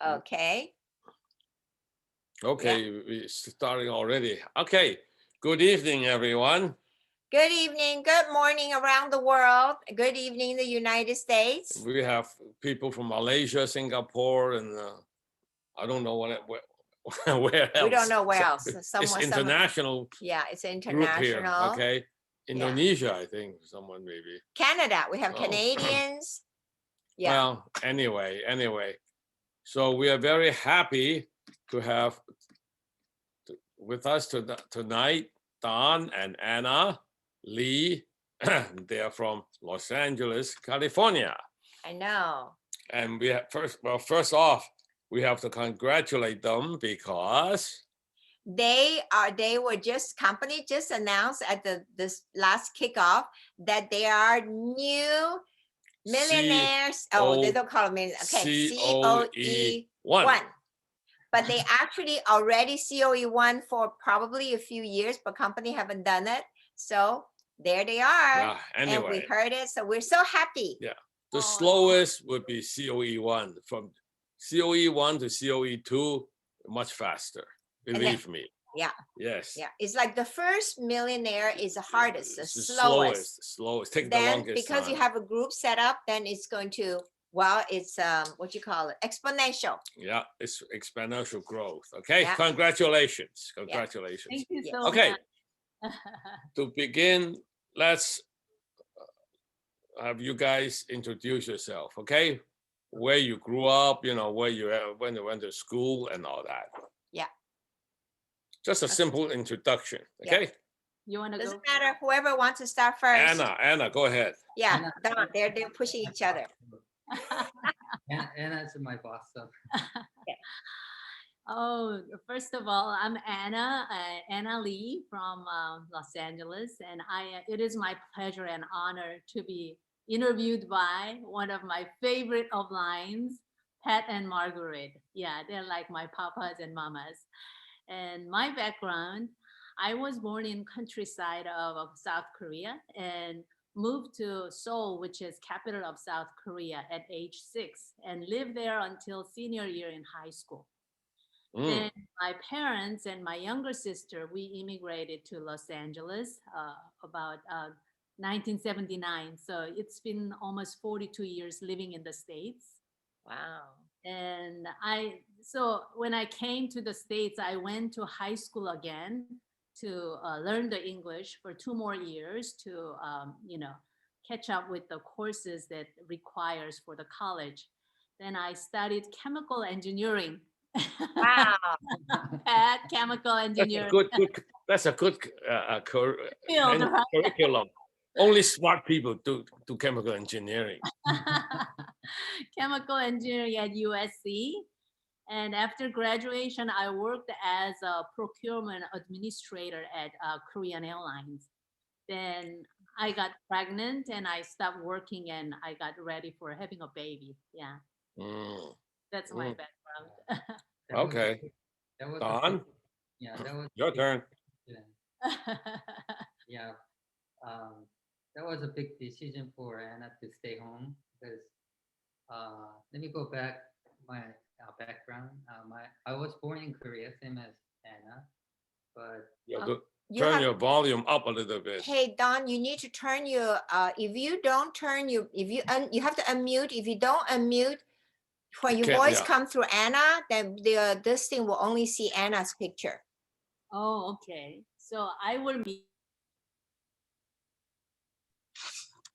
Okay. Okay, we're starting already. Okay, good evening, everyone. Good evening, good morning around the world. Good evening, the United States. We have people from Malaysia, Singapore, and I don't know where else. We don't know where else. It's international. Yeah, it's Group here, international. okay. Indonesia, I think someone maybe. Canada, we have Canadians. Yeah. Well, anyway. So we are very happy to have with us tonight Don and Anna Lee. They are from Los Angeles, California. I know. And we have first off, we have to congratulate them because they were company just announced at this last kickoff that they are new millionaires. They don't call them millionaires. Okay, COE1. But they actually already COE1 for probably a few years, but company haven't done it. So there they are. Yeah, anyway. And we heard it, so we're so happy. Yeah, the slowest would be COE1. From COE1 to COE2, much faster. Believe me. Yeah. Yes. Yeah. It's like the first millionaire is the hardest, the slowest. Take the longest because time. You have a group set up, then it's going to, it's what you call it, exponential. Yeah, it's exponential growth. Okay, yeah. Congratulations. Thank you so okay. much. To begin, let's have you guys introduce yourself. Okay, where you grew up, where you when you went to school and all that. Yeah. Just a simple introduction, okay? Yeah. You want to go? Doesn't matter. Whoever wants to start first. Anna, go ahead. Yeah, they're pushing each other. Anna's my boss. So. Okay. Oh, first of all, I'm Anna Lee from Los Angeles, and it is my pleasure and honor to be interviewed by one of my favorite of lines, Pat and Margaret. Yeah, they're like my papas and mamas. And my background, I was born in countryside of South Korea and moved to Seoul, which is capital of South Korea, at age 6 and lived there until senior year in high school. Then my parents and my younger sister, we immigrated to Los Angeles about 1979. So it's been almost 42 years living in the States. Wow. And so when I came to the States, I went to high school again to learn the English for 2 more years to, catch up with the courses that requires for the college. Then I studied chemical engineering. Wow. At chemical engineering. That's a good Field, right? curriculum. Only smart people do chemical engineering. Chemical engineering at USC. And after graduation, I worked as a procurement administrator at Korean Airlines. Then I got pregnant and I stopped working and I got ready for having a baby. Yeah. That's my background. Okay. Don? Yeah, that was your turn. Yeah. That was a big decision for Anna to stay home because let me go back my background. I was born in Korea, same as Anna, but turn your volume up a little bit. Hey Don, you need to turn your if you don't turn you have to unmute. If you don't unmute, when your voice comes through Anna, then this thing will only see Anna's picture. Oh, okay. So I will be.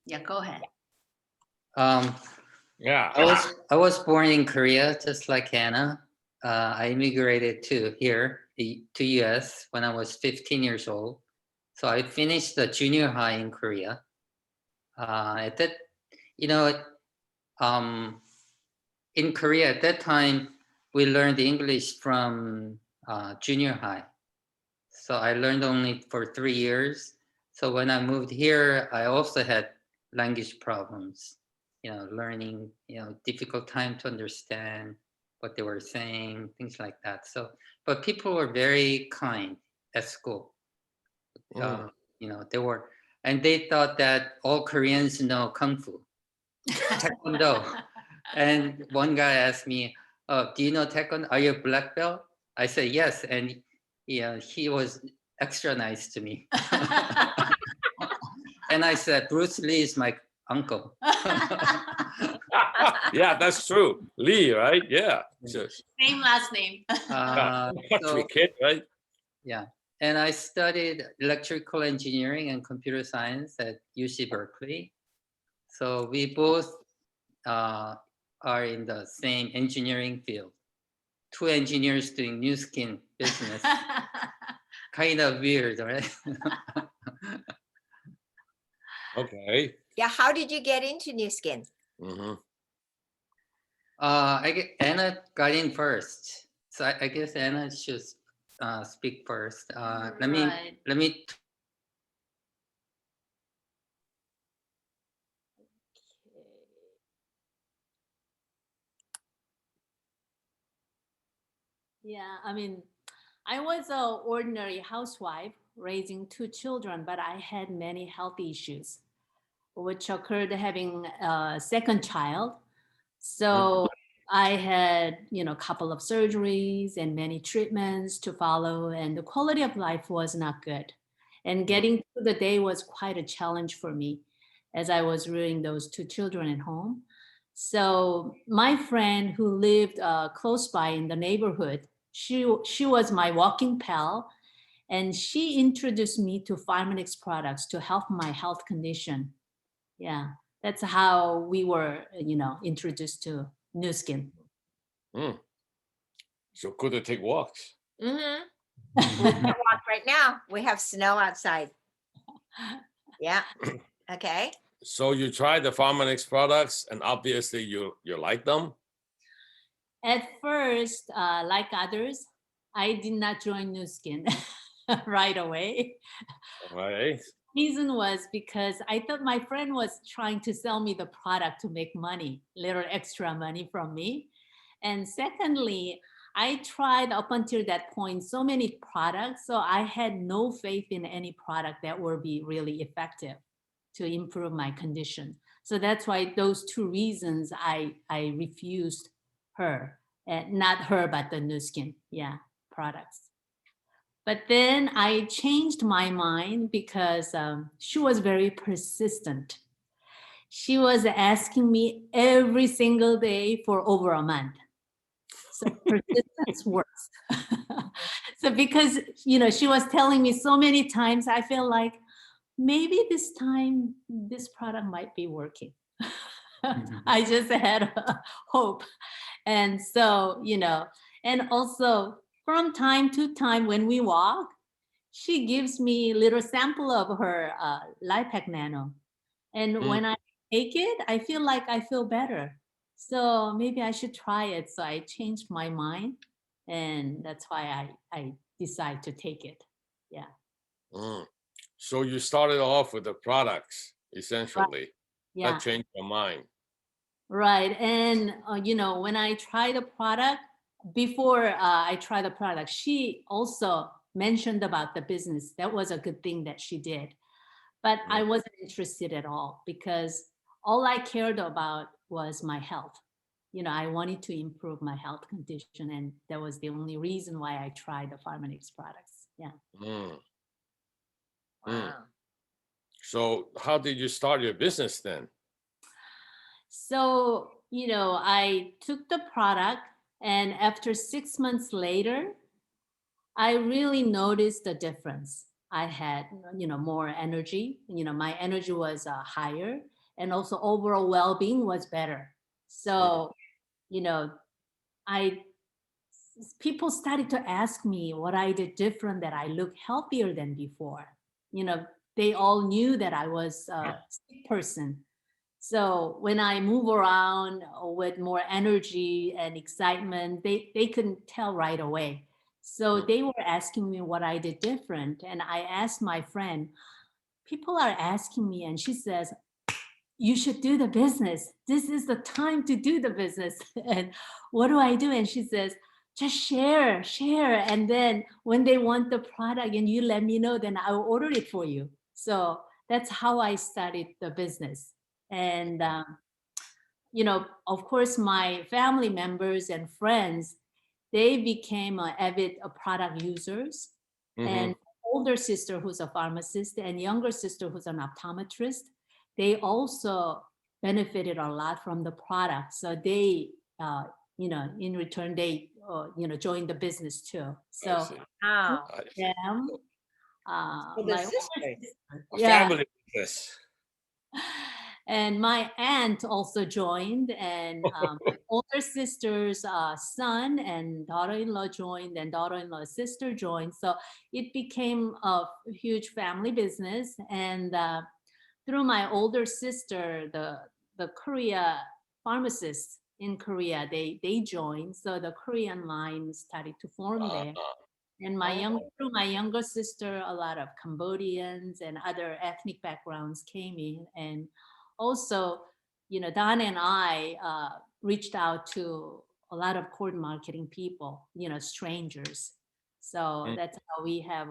Yeah, go ahead. Yeah. I was born in Korea, just like Anna. I immigrated to US when I was 15 years old. So I finished the junior high in Korea. At that, in Korea at that time, we learned English from junior high. So I learned only for 3 years. So when I moved here, I also had language problems, learning, difficult time to understand what they were saying, things like that. So, but people were very kind at school. They were, and they thought that all Koreans know Kung Fu, Taekwondo. And one guy asked me, oh, do you know Taekwondo? Are you a black belt? I said, yes. And yeah, he was extra nice to me. And I said, Bruce Lee is my uncle. Yeah, that's true. Lee, right? Yeah. So, Same last name. So, kid, right? yeah. And I studied electrical engineering and computer science at UC Berkeley. So we both are in the same engineering field. Two engineers doing new skin business. Kind of weird, right? Okay. Yeah, how did you get into New Skin? Mm-hmm. Anna got in first. So I guess Anna should speak first. Let me Yeah, I mean, I was an ordinary housewife raising two children, but I had many health issues, which occurred having a second child. So I had, a couple of surgeries and many treatments to follow, and the quality of life was not good. And getting through the day was quite a challenge for me as I was rearing those two children at home. So my friend who lived close by in the neighborhood, she was my walking pal, and she introduced me to Pharmanex products to help my health condition. Yeah, that's how we were, introduced to New Skin. So could they take walks? Mm-hmm. We can walk right now. We have snow outside. Yeah. Okay. So you tried the Pharmanex products, and obviously you like them. At first, like others, I did not join New Skin right away. Right. Reason was because I thought my friend was trying to sell me the product to make money, little extra money from me. And secondly, I tried up until that point so many products, so I had no faith in any product that would be really effective to improve my condition. So that's why those two reasons I refused her, and not her, but the New Skin, products. But then I changed my mind because she was very persistent. She was asking me every single day for over a month. So persistence works. So because, she was telling me so many times, I feel like maybe this time this product might be working. I just had a hope. And so, and also from time to time when we walk, she gives me a little sample of her Lipac Nano. And when I take it, I feel like I feel better. So maybe I should try it. So I changed my mind. And that's why I decide to take it. Yeah. So you started off with the products, essentially. Yeah. That changed your mind. Right. And, when I try the product, before I try the product, she also mentioned about the business. That was a good thing that she did. But I wasn't interested at all because all I cared about was my health. I wanted to improve my health condition, and that was the only reason why I tried the Pharmanex products. Yeah. Wow. So how did you start your business then? So, I took the product, and after 6 months later, I really noticed the difference. I had, more energy. My energy was higher, and also overall well-being was better. So, I people started to ask me what I did different, that I look healthier than before. They all knew that I was a sick person. So when I move around with more energy and excitement, they couldn't tell right away. So they were asking me what I did different. And I asked my friend, people are asking me, and she says, you should do the business. This is the time to do the business. And what do I do? And she says, just share. And then when they want the product and you let me know, then I'll order it for you. So that's how I started the business. And, of course, my family members and friends, they became avid product users. And older sister who's a pharmacist and younger sister who's an optometrist, they also benefited a lot from the product. So they, in return, they, joined the business too. So Wow. them, So the my older sisters. sister, A yeah, family business. and my aunt also joined, and my older sister's son and daughter-in-law joined, and daughter-in-law's sister joined. So it became a huge family business. And through my older sister, the Korea pharmacists in Korea, they joined. So the Korean line started to form there. And through my younger sister, a lot of Cambodians and other ethnic backgrounds came in. And also, Don and I reached out to a lot of cord marketing people, strangers. So that's how we have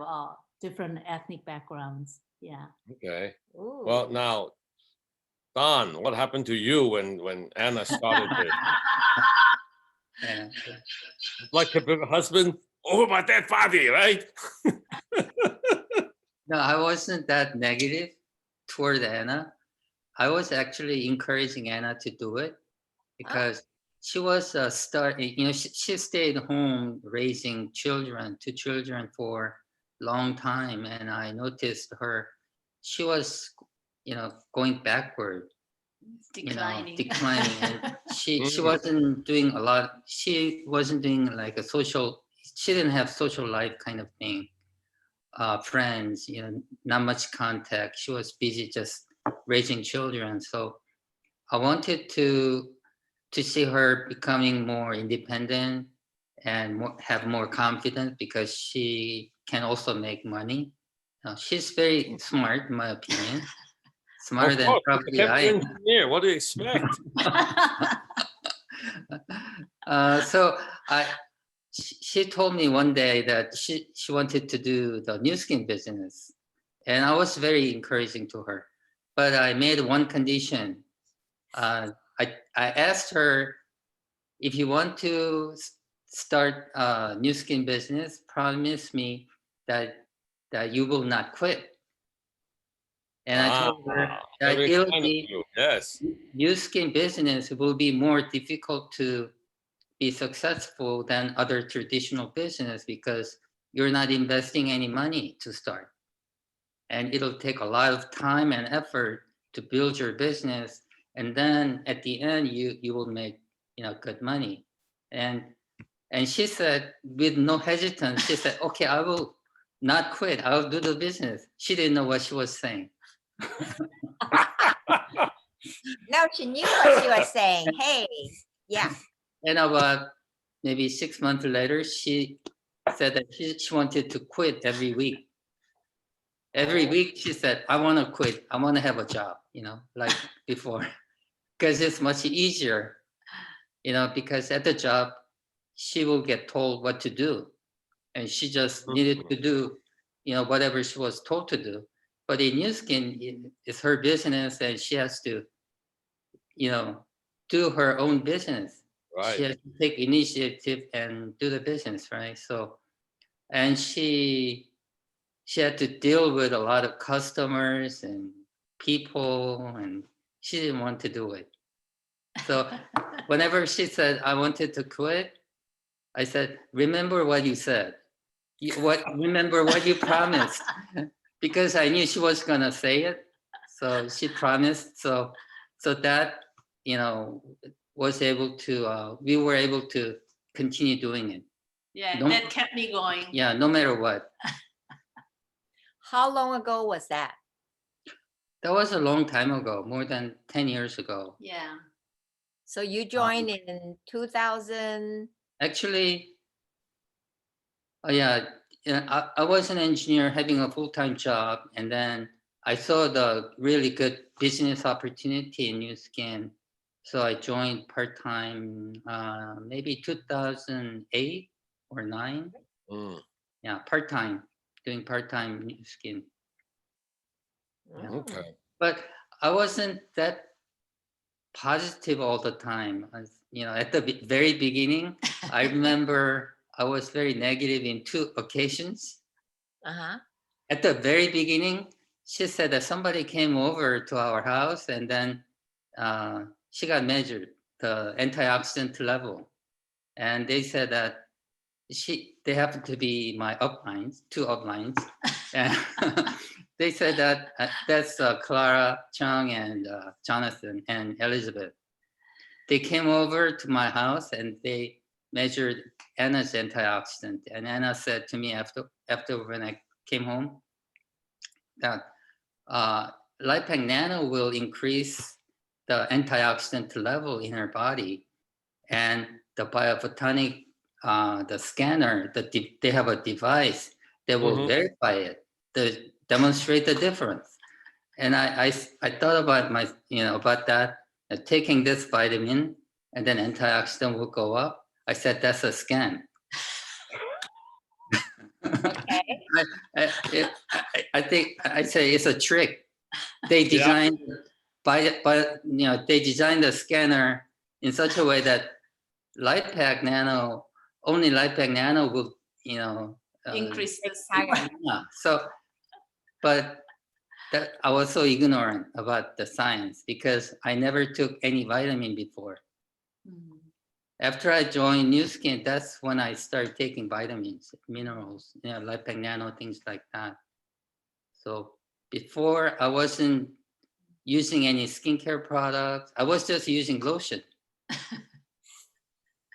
different ethnic backgrounds. Yeah. Okay. Ooh. Well, now, Don, what happened to you when Anna started this? Yeah. Like a husband over my dead body, right? No, I wasn't that negative toward Anna. I was actually encouraging Anna to do it because she was she stayed home raising children, 2 children for a long time. And I noticed she was, going backward, declining. And she wasn't doing a lot. She wasn't doing like she didn't have social life kind of thing. Friends, not much contact. She was busy just raising children. So I wanted to see her becoming more independent and have more confidence because she can also make money. She's very smart, in my opinion. Smarter Of than course, she's a probably chemical I am. engineer. What do you expect? So she told me one day that she wanted to do the new skin business, and I was very encouraging to her. But I made one condition. I asked her, if you want to start a new skin business, promise me that you will not quit. And I told her that very it'll kind of be you. Yes. new skin business will be more difficult to be successful than other traditional business because you're not investing any money to start. And it'll take a lot of time and effort to build your business. And then at the end, you will make, good money. And she said, with no hesitance, she said, okay, I will not quit. I'll do the business. She didn't know what she was saying. No, she knew what she was saying. Hey, yeah. And about maybe 6 months later, she said that she wanted to quit every week. Every week she said, I want to quit. I want to have a job, like before, because it's much easier, because at the job, she will get told what to do. And she just needed to do, whatever she was told to do. But in New Skin, it's her business and she has to, do her own business. Right. She has to take initiative and do the business, right? So, and she had to deal with a lot of customers and people, and she didn't want to do it. So whenever she said, I wanted to quit, I said, remember what you said. Remember what you promised. Because I knew she was gonna say it. So she promised. So that, was able to, we were able to continue doing it. Yeah, that kept me going. Yeah, no matter what. How long ago was that? That was a long time ago, more than 10 years ago. Yeah. So you joined in 2000? Actually, yeah, I was an engineer having a full-time job, and then I saw the really good business opportunity in New Skin. So I joined part-time, maybe 2008 or 9. Yeah, part-time, doing part-time New Skin. Okay. But I wasn't that positive all the time. At the very beginning, I remember I was very negative in 2 occasions. Uh-huh. At the very beginning, she said that somebody came over to our house and then she got measured the antioxidant level. And they said that they happened to be my uplines, 2 uplines. And they said that that's Clara Chung and Jonathan and Elizabeth. They came over to my house and they measured Anna's antioxidant. And Anna said to me after when I came home that Lipag Nano will increase the antioxidant level in her body. And the biophotonic, the scanner, they have a device that will verify it, to demonstrate the difference. And I thought about about that, taking this vitamin and then antioxidant will go up. I said, that's a scam. Okay. I think I say it's a trick. They designed they designed the scanner in such a way that only Lipag Nano will, Increase the Higher. yeah. So, but that I was so ignorant about the science because I never took any vitamin before. Mm. After I joined New Skin, that's when I started taking vitamins, minerals, Lipag Nano, things like that. So before I wasn't using any skincare products. I was just using lotion.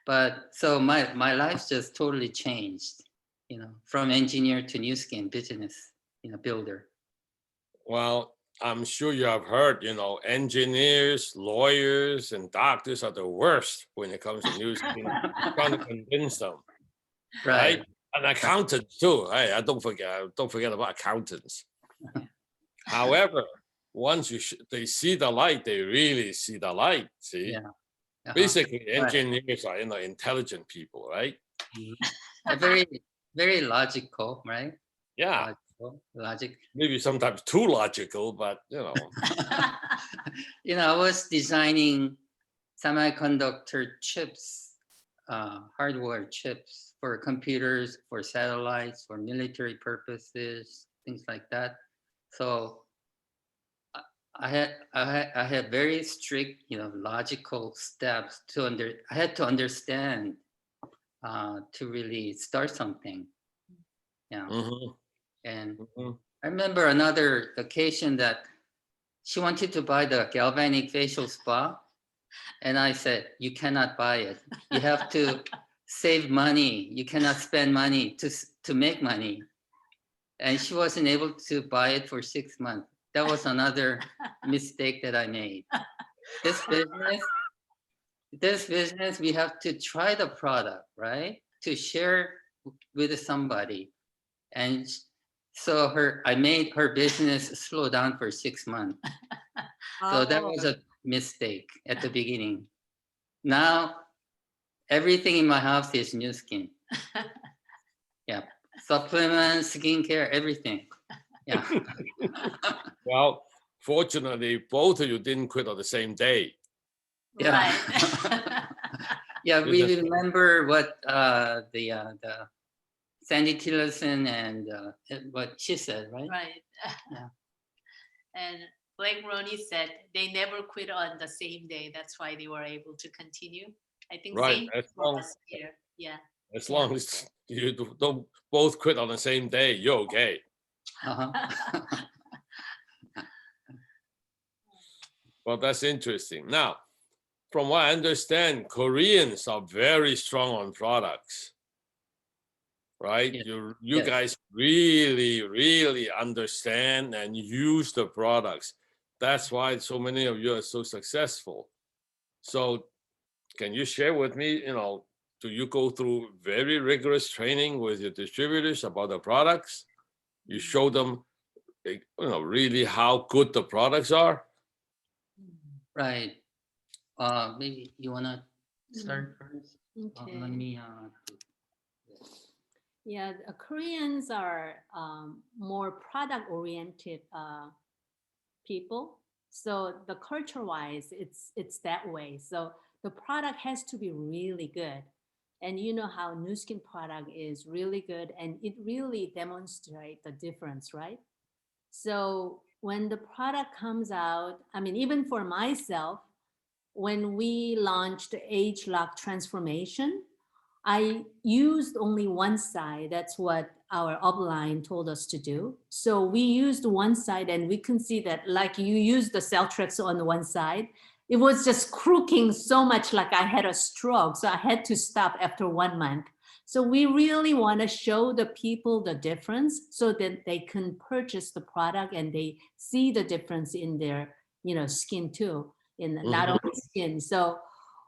But so my life's just totally changed, from engineer to New Skin business, builder. Well, I'm sure you have heard, engineers, lawyers, and doctors are the worst when it comes to new skin. Trying to convince them, right? And accountants too. Hey, I don't forget about accountants. However, once they see the light, they really see the light. See, basically, engineers are intelligent people, right? Very, very logical, right? Yeah. Logic. Maybe sometimes too logical, but I was designing semiconductor chips, hardware chips for computers, for satellites, for military purposes, things like that. So I had very strict, logical steps I had to understand to really start something. Yeah. And I remember another occasion that she wanted to buy the galvanic facial spa. And I said, you cannot buy it. You have to save money. You cannot spend money to make money. And she wasn't able to buy it for 6 months. That was another mistake that I made. This business, we have to try the product, right? To share with somebody. And so I made her business slow down for 6 months. So that was a mistake at the beginning. Now, everything in my house is New Skin. Yeah, supplements, skincare, everything. Yeah. Well, fortunately, both of you didn't quit on the same day. Yeah. Yeah, we remember what the Sandy Tillerson and what she said, right? Right. Yeah. And like Ronnie said, they never quit on the same day. That's why they were able to continue. I think Right. same As for long, us here. Yeah. as long as you don't both quit on the same day, you're okay. Well, that's interesting. Now, from what I understand, Koreans are very strong on products, right? Yes. You guys really, really understand and use the products. That's why so many of you are so successful. So can you share with me, do you go through very rigorous training with your distributors about the products? You show them, really how good the products are? Right. Maybe you wanna start first? Okay. Let me. Yeah, the Koreans are more product-oriented people. So the culture wise, it's that way. So the product has to be really good. And you know how Nu Skin product is really good and it really demonstrates the difference, right? So when the product comes out, I mean, even for myself, when we launched Age Lock Transformation, I used only one side. That's what our upline told us to do. So we used one side and we can see that like you used the Celtrex on the one side, it was just crooking so much like I had a stroke. So I had to stop after 1 month. So we really want to show the people the difference so that they can purchase the product and they see the difference in their, skin too, in not only skin. So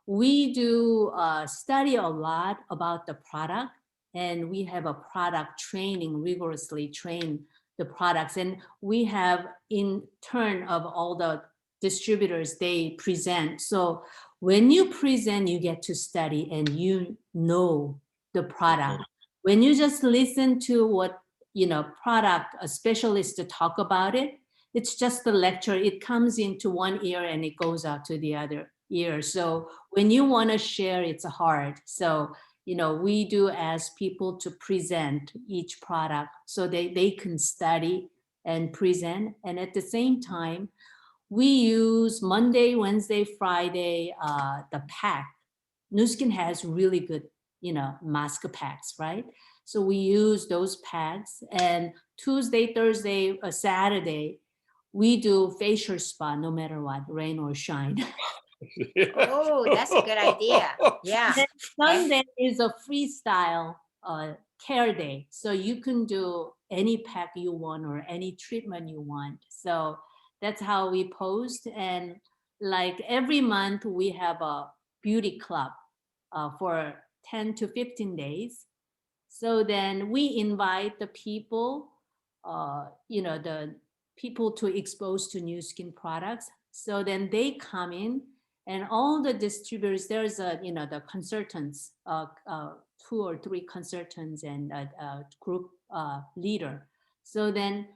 we do study a lot about the product and we have a product training, rigorously train the products. And we have in turn of all the distributors, they present. So when you present, you get to study and you know the product. When you just listen to what, product, a specialist to talk about it, it's just the lecture. It comes into one ear and it goes out to the other ear. So when you want to share, it's hard. So, we do ask people to present each product so they can study and present. And at the same time, we use Monday, Wednesday, Friday, the pack. Nu Skin has really good, mask packs, right? So we use those packs. And Tuesday, Thursday, Saturday, we do facial spa no matter what, rain or shine. Oh, that's a good idea. Yeah. Then Sunday is a freestyle care day. So you can do any pack you want or any treatment you want. So that's how we post. And like every month we have a beauty club for 10 to 15 days. So then we invite the people, the people to expose to Nu Skin products. So then they come in and all the distributors, there's the consultants, 2 or 3 consultants and a group leader. So then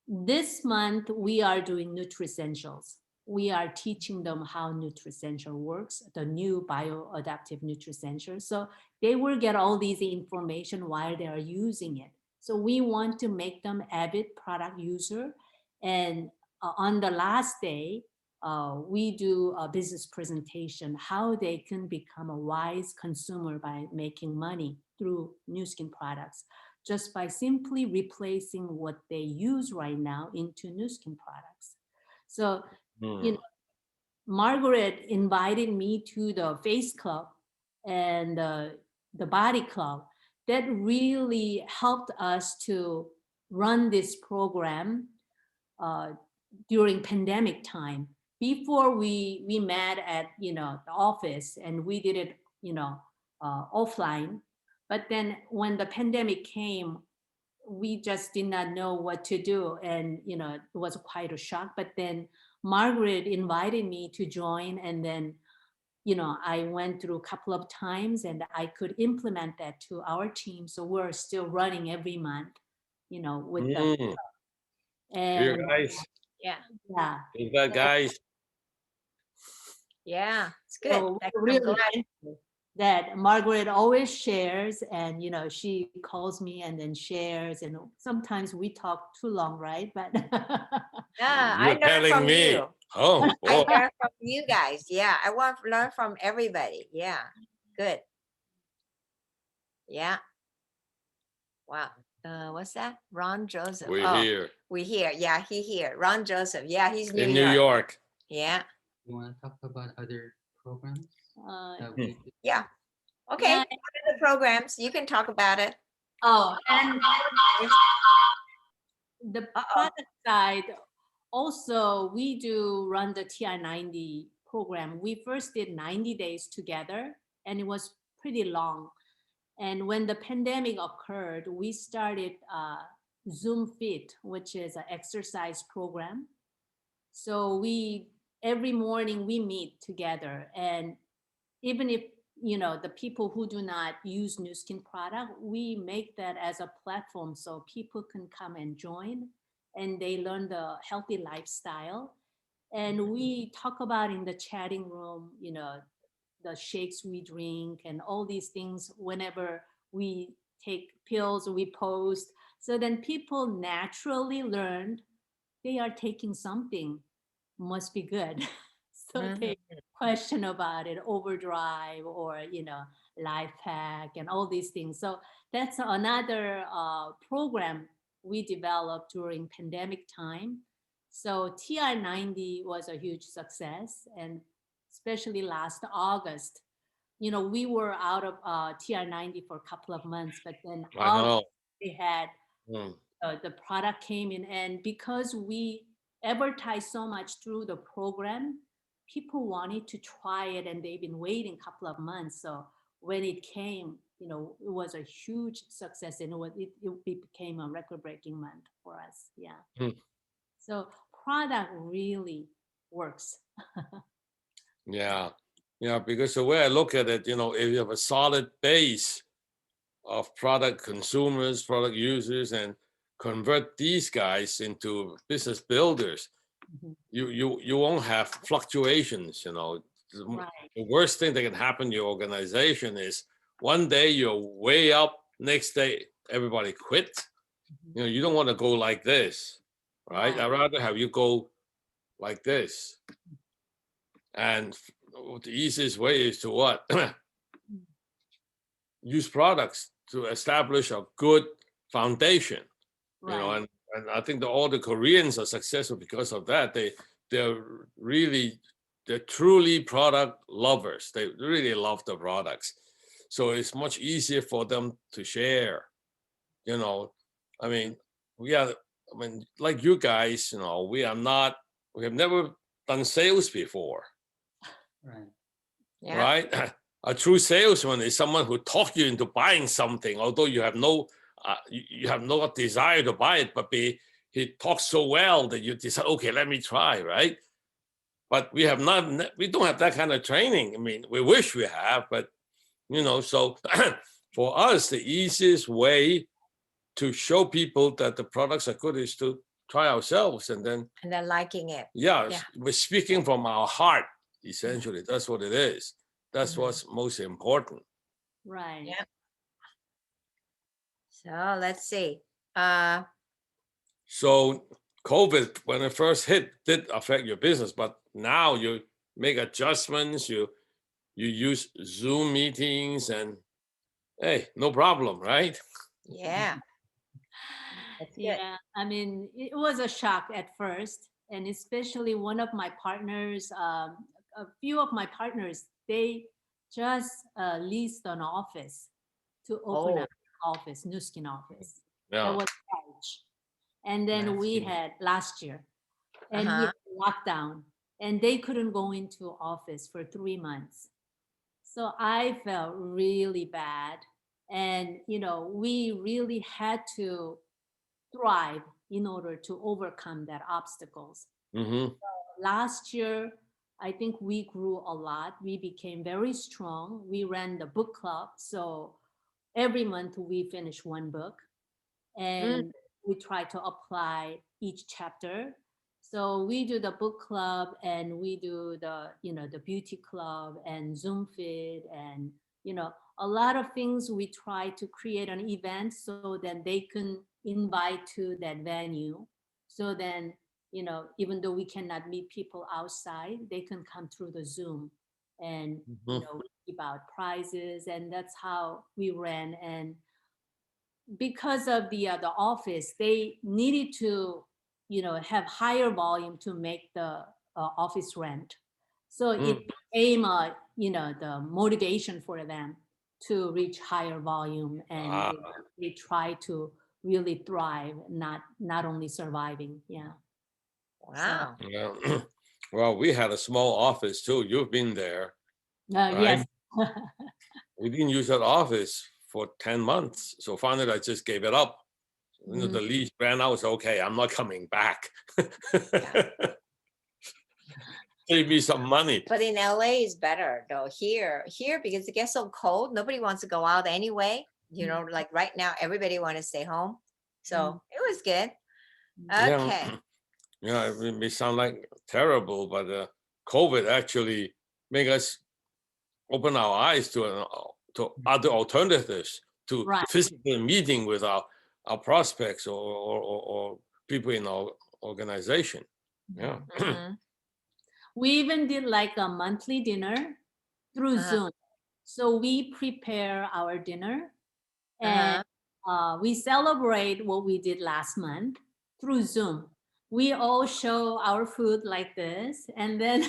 this month we are doing NutriEssentials. We are teaching them how NutriEssential works, the new bioadaptive NutriEssential. So they will get all these information while they are using it. So we want to make them avid product user. And on the last day, we do a business presentation, how they can become a wise consumer by making money through Nu Skin products, just by simply replacing what they use right now into Nu Skin products. So, Margaret invited me to the face club and the body club. That really helped us to run this program during pandemic time. Before we met at the office and we did it offline, but then when the pandemic came, we just did not know what to do, and it was quite a shock. But then Margaret invited me to join, and then I went through a couple of times and I could implement that to our team. So we're still running every month with the Here, and guys. Yeah. yeah. Is that guys? Yeah, it's good. So I'm really glad. thankful that Margaret always shares, and she calls me and then shares, and sometimes we talk too long, right? But Yeah, I You're learned telling from me. you. Oh, I boy. learned from you guys. Yeah, I want to learn from everybody. Yeah, good. Yeah. Wow. What's that? Ron Joseph. We're Oh, here we here. Yeah, he here. Ron Joseph. Yeah, he's New in New York. York. Yeah. You want to talk about other programs that Hmm. we do? Yeah. Okay. Yeah. What are the programs? You can talk about it. Oh, and the Uh-oh. product side, also we do run the TI90 program. We first did 90 days together, and it was pretty long. And when the pandemic occurred, we started Zoom Fit, which is an exercise program. So every morning we meet together, and even if the people who do not use Nu Skin product, we make that as a platform so people can come and join, and they learn the healthy lifestyle. And we talk about in the chatting room, you know, the shakes we drink and all these things whenever we take pills, we post. So then people naturally learned they are taking something, must be good. So they question about it, overdrive or, you know, life hack and all these things. So that's another program we developed during pandemic time. So TI-90 was a huge success, and especially last August, you know, we were out of TI-90 for a couple of months, but then I know. they had Mm. the product came in, and because we advertised so much through the program, people wanted to try it, and they've been waiting a couple of months. So when it came, you know, it was a huge success, and it became a record-breaking month for us. Yeah. Mm. So product really works. Yeah. Yeah, because the way I look at it, you know, if you have a solid base of product consumers, product users, and convert these guys into business builders, Mhm. you won't have fluctuations. You know, Right. the worst thing that can happen to your organization is one day you're way up, next day everybody quit. Mhm. You know, you don't want to go like this, right? Right. I'd rather have you go like this. And the easiest way is to what? Use products to establish a good foundation. You know, Right. and I think that all the Koreans are successful because of that. They're really, they're truly product lovers. They really love the products, so it's much easier for them to share. You know, I mean, we are. I mean, like you guys, you know, we are not. We have never done sales before, Right. Yeah. right? A true salesman is someone who talks you into buying something, although you have you have no desire to buy it, but he talks so well that you decide, okay, let me try, right? But we don't have that kind of training. I mean, we wish we have, but you know, so for us, the easiest way to show people that the products are good is to try ourselves, and then And they're liking it. yeah, Yeah. we're speaking from our heart. Essentially, that's what it is. That's Mhm. what's most important. Right. Yeah. So let's see. Uh, So COVID, when it first hit, did affect your business, but now you make adjustments. You use Zoom meetings, and hey, no problem, right? yeah. That's good. Yeah, I mean, it was a shock at first, and especially one of my partners, a few of my partners, they just leased an office to open Oh, up office, new skin office. That Yeah. was March, and then Last we year. had last year, and we uh-huh. had lockdown, and they couldn't go into office for 3 months. So I felt really bad, and you know, we really had to thrive in order to overcome that obstacles. Mm-hmm. Last year, I think we grew a lot. We became very strong. We ran the book club. So every month we finish one book, Mm, and we try to apply each chapter. So we do the book club, and we do the, you know, the beauty club and Zoom Fit, and, you know, a lot of things. We try to create an event so that they can invite to that venue. So then, you know, even though we cannot meet people outside, they can come through the Zoom, and, you Mm-hmm. know, we give out prizes, and that's how we ran. And because of the office, they needed to, you know, have higher volume to make the office rent. So it Mm. became a, you know, the motivation for them to reach higher volume, and Ah, they try to really thrive, not only surviving. Yeah. So wow. yeah. Well, we had a small office too. You've been there, yes. right? We didn't use that office for 10 months. So finally, I just gave it up. You know, Mhm. the lease ran out. So, okay, I'm not coming back. Save me some money. But in LA is better though. Here because it gets so cold, nobody wants to go out anyway. You know, like right now, everybody want to stay home. So it was good. Mm. Yeah. Okay. Yeah, it may sound like terrible, but COVID actually make us open our eyes to other alternatives to Right. physical meeting with our prospects or people in our organization. Yeah. Mhm. We even did like a monthly dinner through Uh-huh. Zoom. So we prepare our dinner and Uh-huh. we celebrate what we did last month through Zoom. We all show our food like this, and then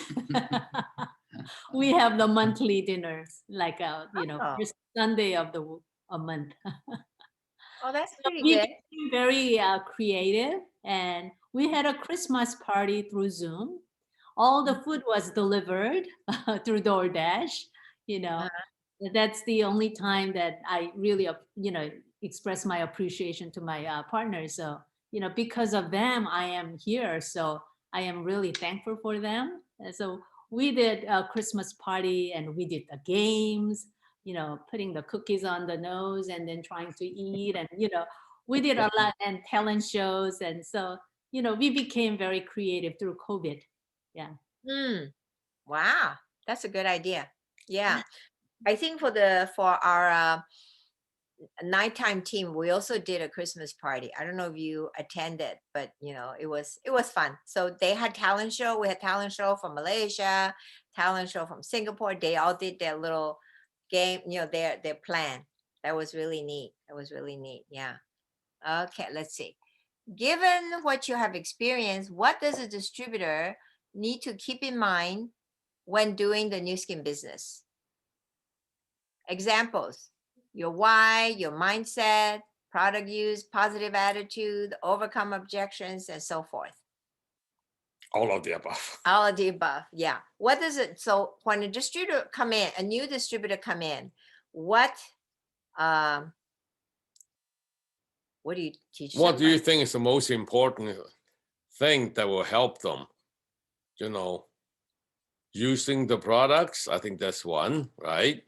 we have the monthly dinners, like Oh. first Sunday of a month. Oh, that's So pretty we good. became very creative, and we had a Christmas party through Zoom. All the food was delivered through DoorDash. You know, that's the only time that I really, express my appreciation to my partners. So, because of them, I am here. So I am really thankful for them. And so we did a Christmas party and we did the games, putting the cookies on the nose and then trying to eat. And, we did a lot and talent shows. And so, we became very creative through COVID. Yeah. Wow, that's a good idea. Yeah, I think for our nighttime team, we also did a Christmas party. I don't know if you attended, but it was fun. So they had talent show. We had talent show from Malaysia, talent show from Singapore. They all did their little game, their plan. That was really neat. Yeah. Okay, let's see. Given what you have experienced, what does a distributor need to keep in mind when doing the new skin business? Examples: your why, your mindset, product use, positive attitude, overcome objections, and so forth. All of the above. All of the above. Yeah. What does it? So when a distributor come in, a new distributor come in, what do you teach them? What do you think is the most important thing that will help them? Using the products. I think that's one, right?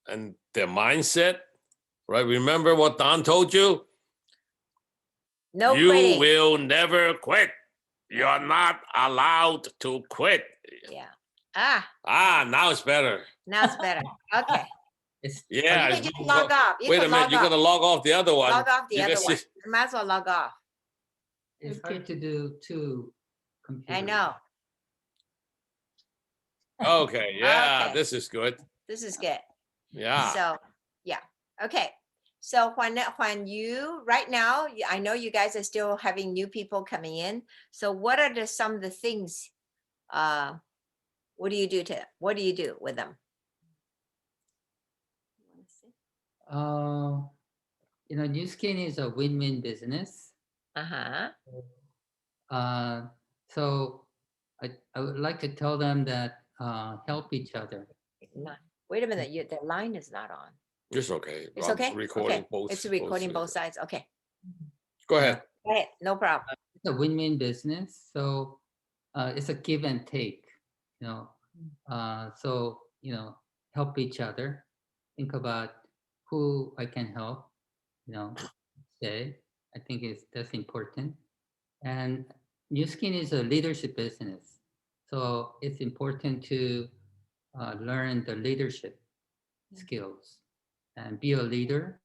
And their mindset, right? Remember what Don told you? No You quitting. will never quit. You're not allowed to quit. Yeah. Now it's better. Now it's better. Okay. Yeah. You can just log off. Wait a minute, you're gonna log off the other one. Log off the You other can one. see- You might as well log off. It's hard to do two computers. I know. Okay, yeah, Okay. this is good. This is good. Yeah. So yeah. Okay. So when you right now, I know you guys are still having new people coming in. So what are some of the things? What do you do with them? New Skin is a win-win business. So I would like to tell them that help each other. Wait a minute, the line is not on. It's okay. It's I'm okay. recording both. It's recording both sides. Okay. Go ahead. Go ahead. No problem. It's a win-win business. So it's a give and take. So help each other. Think about who I can help. Say I think that's important. And New Skin is a leadership business, so it's important to learn the leadership skills and be a leader.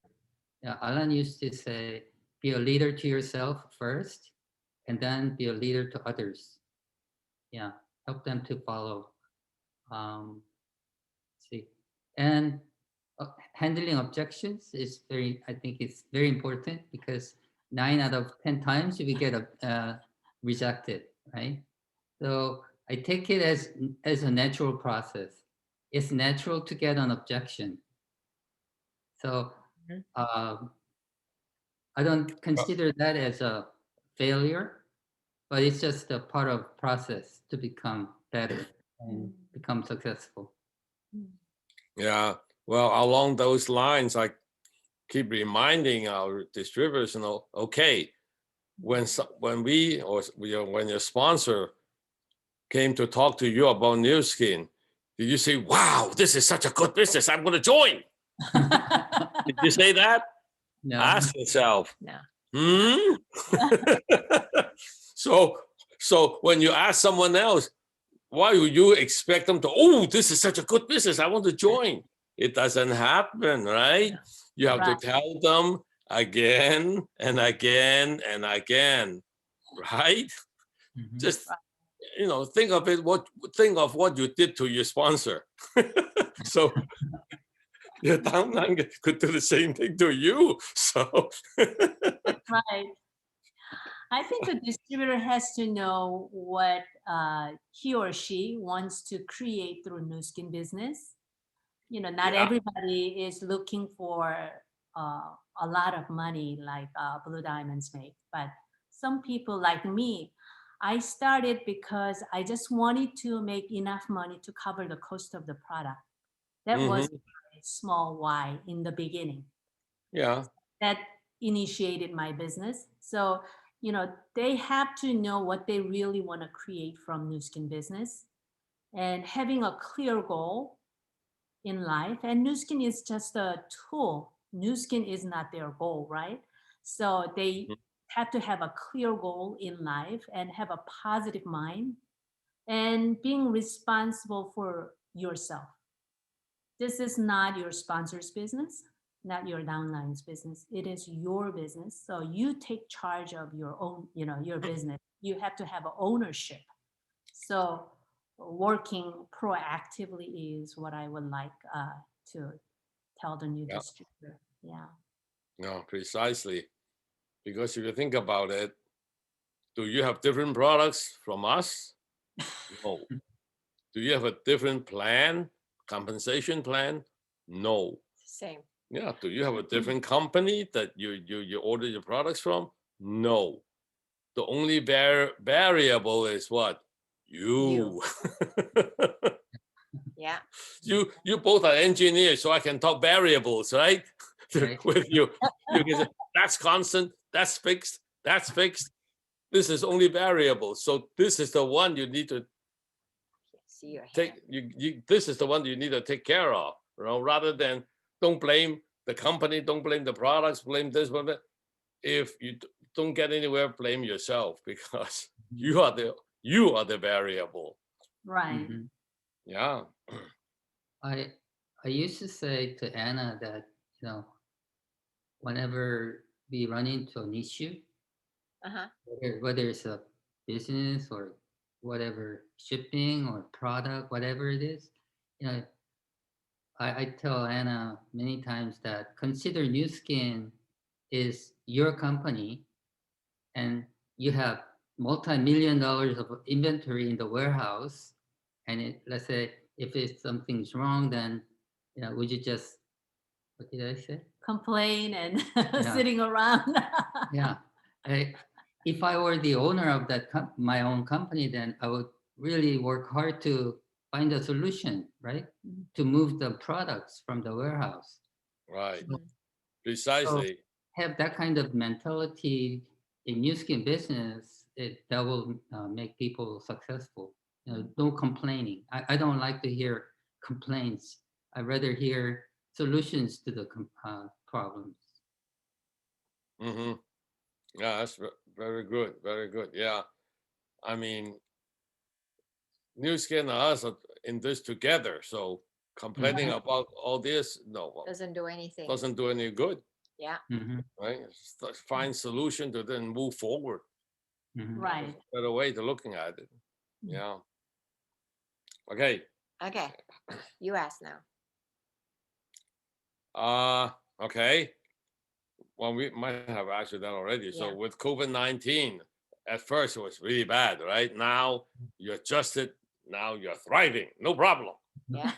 Alan used to say, be a leader to yourself first, and then be a leader to others. Yeah, help them to follow. See, and handling objections is I think it's very important, because 9 out of 10 times we get rejected, right? So I take it as a natural process. It's natural to get an objection. So I don't consider that as a failure, but it's just a part of process to become better and become successful. Yeah. Well, along those lines, I keep reminding our distributors, okay, when your sponsor came to talk to you about New Skin, did you say, wow, this is such a good business, I'm going to join? Did you say that? No. Ask yourself. No. Hmm? So when you ask someone else, why would you expect them to, oh, this is such a good business, I want to join? It doesn't happen, right? You have to Right. tell them again and again and again, right? Mhm. Just think of what you did to your sponsor. So your downline could do the same thing to you. So Right. I think a distributor has to know what he or she wants to create through New Skin business. Not yeah. everybody is looking for a lot of money like Blue Diamonds make, but some people like me, I started because I just wanted to make enough money to cover the cost of the product. That was Hmm. a small why in the beginning. Yeah. That initiated my business. So, they have to know what they really want to create from New Skin business and having a clear goal in life. And New Skin is just a tool. New Skin is not their goal, right? So they have to have a clear goal in life and have a positive mind and being responsible for yourself. This is not your sponsor's business, not your downline's business. It is your business. So you take charge of your own, your business. You have to have ownership. So working proactively is what I would like to tell the new Yeah. distributor. Yeah. No, precisely. Because if you think about it, do you have different products from us? No. Do you have a different plan, compensation plan? No. Same. Yeah. Do you have a different company that you order your products from? No. The only variable is what? You. Yeah. You both are engineers, so I can talk variables, right? Right. With you. You can say that's constant, that's fixed, that's fixed. This is only variable. So this is the one you need to See your take. hand. This is the one you need to take care of, rather than don't blame the company, don't blame the products, blame this, blame that. If you don't get anywhere, blame yourself because you are the variable. Right. Mhm. Yeah. I used to say to Anna that, whenever we run into an issue, Uh-huh. whether it's a business or whatever, shipping or product, whatever it is, you know, I tell Anna many times that consider New Skin is your company and you have multi-million dollars of inventory in the warehouse. And let's say if it's something's wrong, then would you just, what did I say? Complain and Yeah. sitting around. Yeah. If I were the owner of my own company, then I would really work hard to find a solution, right? To move the products from the warehouse. Right. Mhm. So Precisely. have that kind of mentality in New Skin business, that will make people successful. No complaining. I don't like to hear complaints. I rather hear solutions to the problems. Hmm. Yeah, that's very good. Very good. Yeah. I mean, New Skin and us are in this together. So complaining Mhm. about all this, no, Doesn't do anything. doesn't do any good, Yeah. Mhm. right? Find solution to then move forward. Mhm. Right. Better way to looking at it. Yeah. Okay. Okay. You ask now. Okay. Well, we might have answered that already. So Yeah. with COVID-19, at first it was really bad, right? Now you adjusted. Now you're thriving. No problem. Yeah.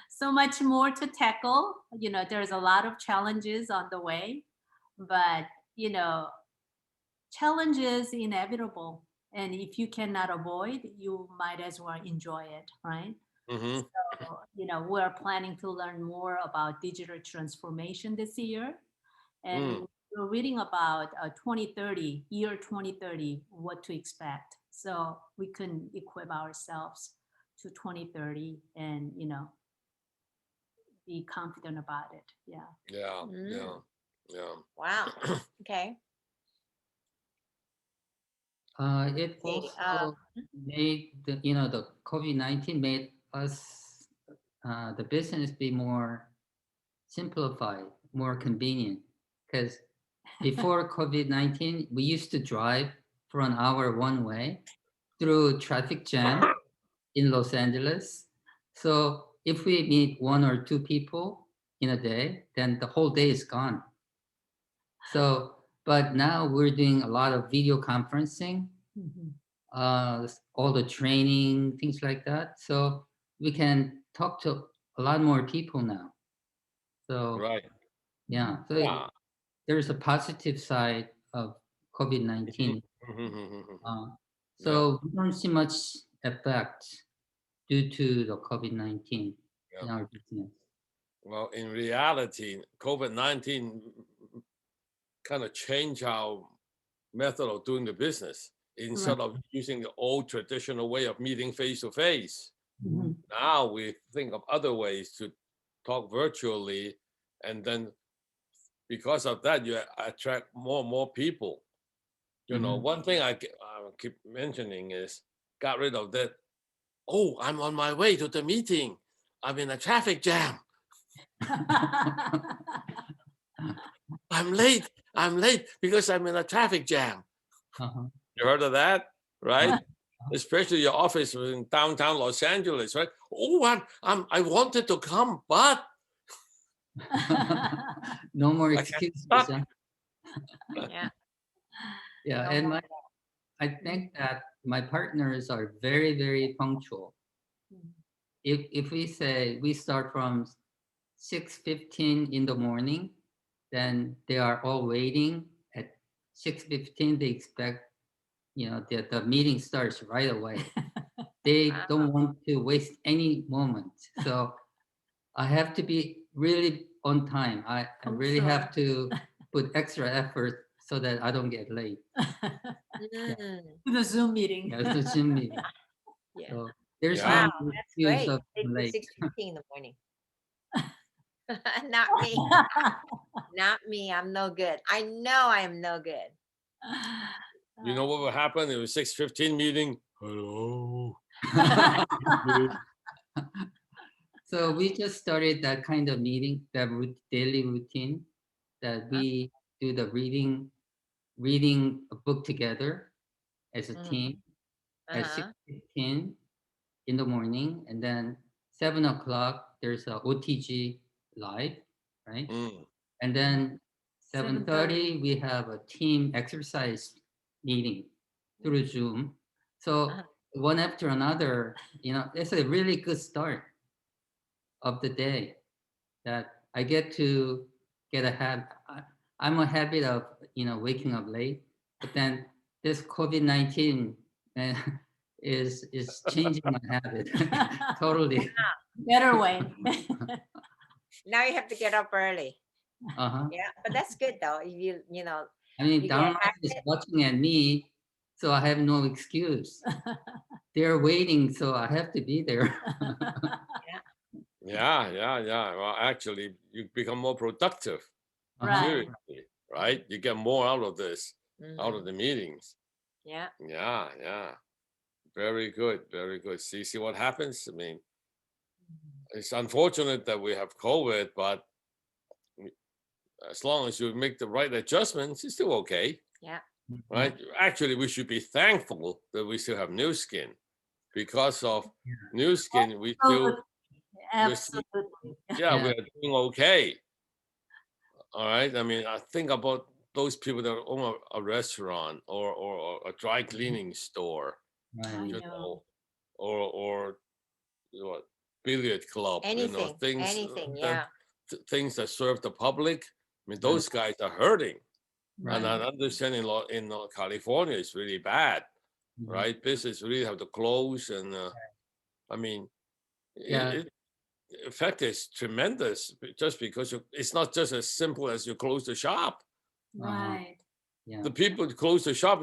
So much more to tackle. There's a lot of challenges on the way, but you know, challenge is inevitable. And if you cannot avoid, you might as well enjoy it, right? Hmm. So, we're planning to learn more about digital transformation this year. Mm. And we're reading about 2030, what to expect. So we can equip ourselves to 2030 and, be confident about it. Yeah. Yeah. Mm. Yeah. Yeah. Wow. Okay. It See, also made the COVID-19 made us the business be more simplified, more convenient. Because before COVID-19, we used to drive for an hour one way through traffic jam in Los Angeles. So if we meet one or two people in a day, then the whole day is gone. So, but now we're doing a lot of video conferencing, all the training, things like that. So we can talk to a lot more people now. So Right. yeah, so Yeah. there's a positive side of COVID-19. So we don't see much effect due to the COVID-19 in our business. Well, in reality, COVID-19 kind of changed our method of doing the business. Instead of using the old traditional way of meeting face to face, now we think of other ways to talk virtually, and then because of that, you attract more and more people. You know, one thing I keep mentioning is got rid of that. Oh, I'm on my way to the meeting. I'm in a traffic jam. I'm late. I'm late because I'm in a traffic jam. You heard of that, right? Especially your office in downtown Los Angeles, right? Oh, I wanted to come, but no more I can't excuses. stop. yeah. Yeah, No and more. I think that my partners are very, very punctual. If we say we start from 6:15 in the morning, then they are all waiting at 6:15. They expect the meeting starts right away. They don't want to waste any moment. So I have to be really on time. I really have to put extra effort so that I don't get late. The Zoom meeting. Yeah, it's a Zoom meeting. Yeah. So there's Yeah. Wow, no that's excuse great. of being late. 6:15 in the morning. Not me. Not me. I'm no good. I know I am no good. You know what will happen? It was 6:15 meeting. Hello. So we just started that kind of meeting, that daily routine that we do the reading a book together as a team at 6:15 in the morning, and then 7 o'clock there's a OTG live, right? And then 7:30 we have a team exercise meeting through Zoom. So one after another, it's a really good start of the day that I get to get a habit. I'm a habit of waking up late, but then this COVID-19 is changing my habit totally. Better way. Now you have to get up early. Uh-huh. Yeah, but that's good though. You know. I mean, you downline is watching at me, so I have no excuse. They're waiting, so I have to be there. Yeah. Well, actually, you become more productive. Right. Seriously, right? You get more out of this, out of the meetings. Yeah. Yeah. Very good. Very good. See what happens? I mean, it's unfortunate that we have COVID, but as long as you make the right adjustments, it's still okay. Yeah. Right? Actually, we should be thankful that we still have New Skin. Because of New Skin, we still, Absolutely. we are doing okay. All right. I mean, I think about those people that own a restaurant or a dry cleaning store, you know, or what, billiard club, Anything. things Anything. that Yeah. things that serve the public. I mean, those guys are hurting. Right. And I understand in California, it's really bad, right? Business really have to close, and I mean, the effect is tremendous. Just because it's not just as simple as you close the shop. Right. Yeah. The people close the shop,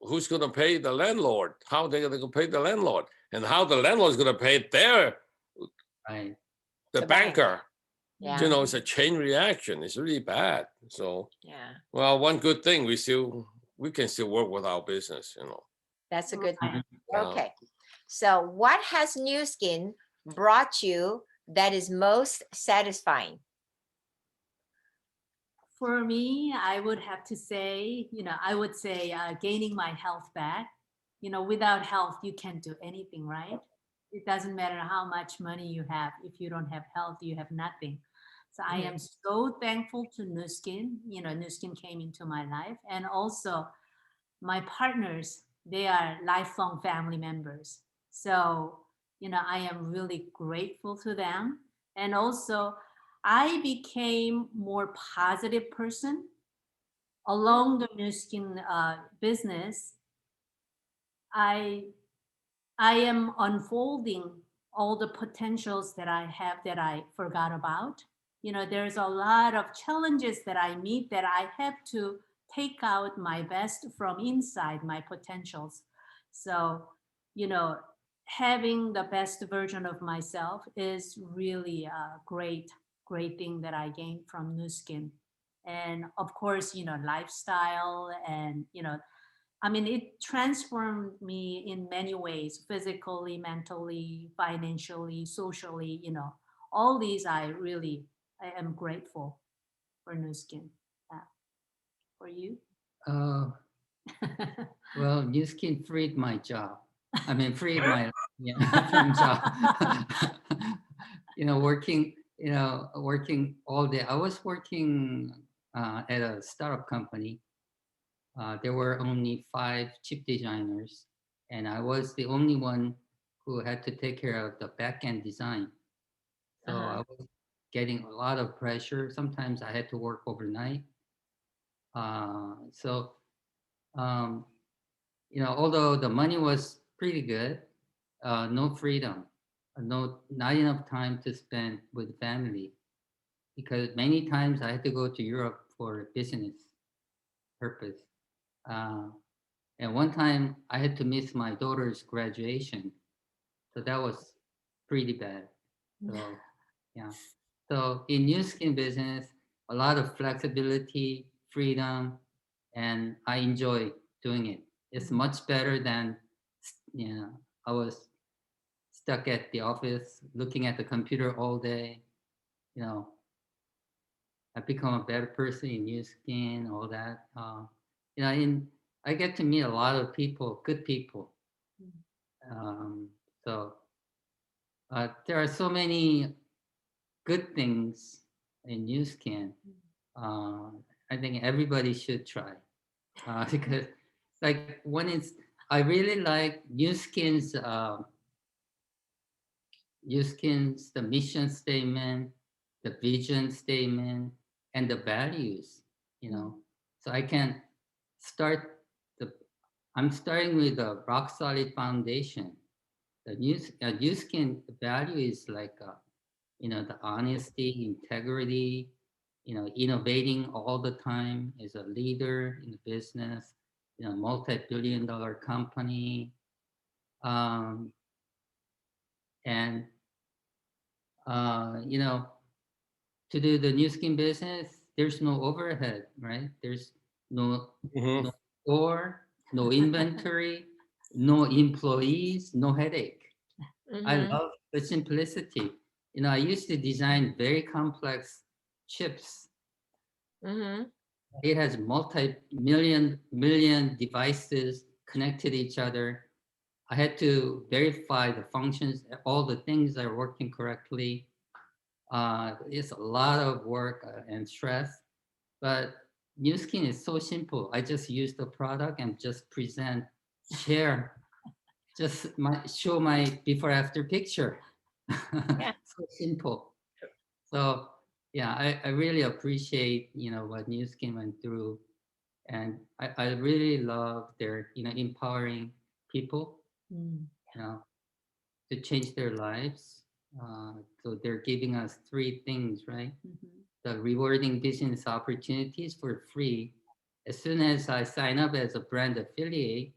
who's going to pay the landlord? How they going to pay the landlord, and how the landlord is going to pay the right. banker. Yeah. You know, it's a chain reaction. It's really bad. So, Yeah. well, one good thing, we can still work with our business, you know. That's a good Right. thing. Yeah. Okay. So what has New Skin brought you that is most satisfying? For me, I would have to say, I would say gaining my health back. Without health, you can't do anything, right? It doesn't matter how much money you have. If you don't have health, you have nothing. So I am so thankful to Nu Skin. Nu Skin came into my life. And also my partners, they are lifelong family members. So, I am really grateful to them. And also, I became more positive person along the Nu Skin business. I I am unfolding all the potentials that I have that I forgot about. There's a lot of challenges that I meet that I have to take out my best from inside my potentials. So, you know, having the best version of myself is really a great thing that I gained from Nu Skin. And of course, lifestyle and, it transformed me in many ways, physically, mentally, financially, socially, all these I am grateful for Nu Skin. Yeah. For you? Uh, well, New Skin freed my job. I mean, freed my from job. Working all day. I was working at a startup company. There were only 5 chip designers, and I was the only one who had to take care of the back end design. So I was getting a lot of pressure. Sometimes I had to work overnight. So although the money was pretty good, no freedom, not enough time to spend with family, because many times I had to go to Europe for business purpose. And one time I had to miss my daughter's graduation, so that was pretty bad. So yeah. So in Nu Skin business, a lot of flexibility, freedom, and I enjoy doing it. It's much better than, I was stuck at the office looking at the computer all day. You know, I've become a better person in Nu Skin, all that. I get to meet a lot of people, good people. Um, so there are so many good things in Nu Skin. I think everybody should try because, like, I really like Nu Skin's the mission statement, the vision statement, and the values. So I can start the. I'm starting with a rock solid foundation. The Nu Skin value is like the honesty, integrity, innovating all the time as a leader in the business, multi-billion-dollar company. And, to do the Nu Skin business, there's no overhead, right? There's no, Mhm. no store, no inventory, no employees, no headache. I love the simplicity. I used to design very complex chips. It has million devices connected to each other. I had to verify the functions, all the things are working correctly. It's a lot of work and stress, but Nu Skin is so simple. I just use the product and just present, share, show my before after picture. Yeah. So simple. So yeah, I really appreciate what Nu Skin went through, and I really love their empowering people to change their lives. So they're giving us 3 things, right? The rewarding business opportunities for free. As soon as I sign up as a brand affiliate,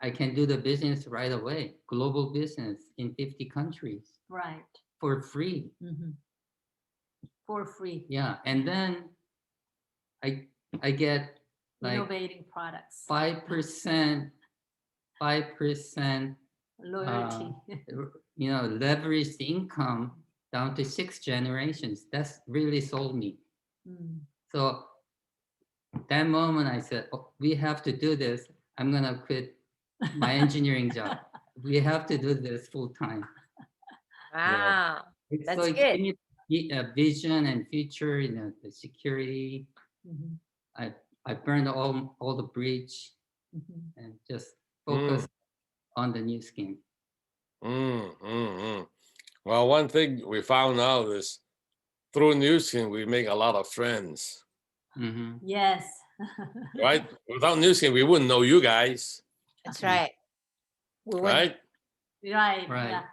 I can do the business right away. Global business in 50 countries Right. for free. For free. Yeah, and then I get like Innovating products. 5%, 5%, Loyalty. leveraged income down to 6 generations. That's really sold me. Mm. So that moment I said, oh, we have to do this. I'm gonna quit my engineering job. We have to do this full time. Wow. That's So it good. gave me a vision and future, the security. Mhm. I burned all the bridge Mhm. and just focus on the new skin. Well, one thing we found out is through New Skin, we make a lot of friends. Mhm. Yes. Right? Without New Skin, we wouldn't know you guys. That's right. We wouldn't- Right? Right. Right. Yeah.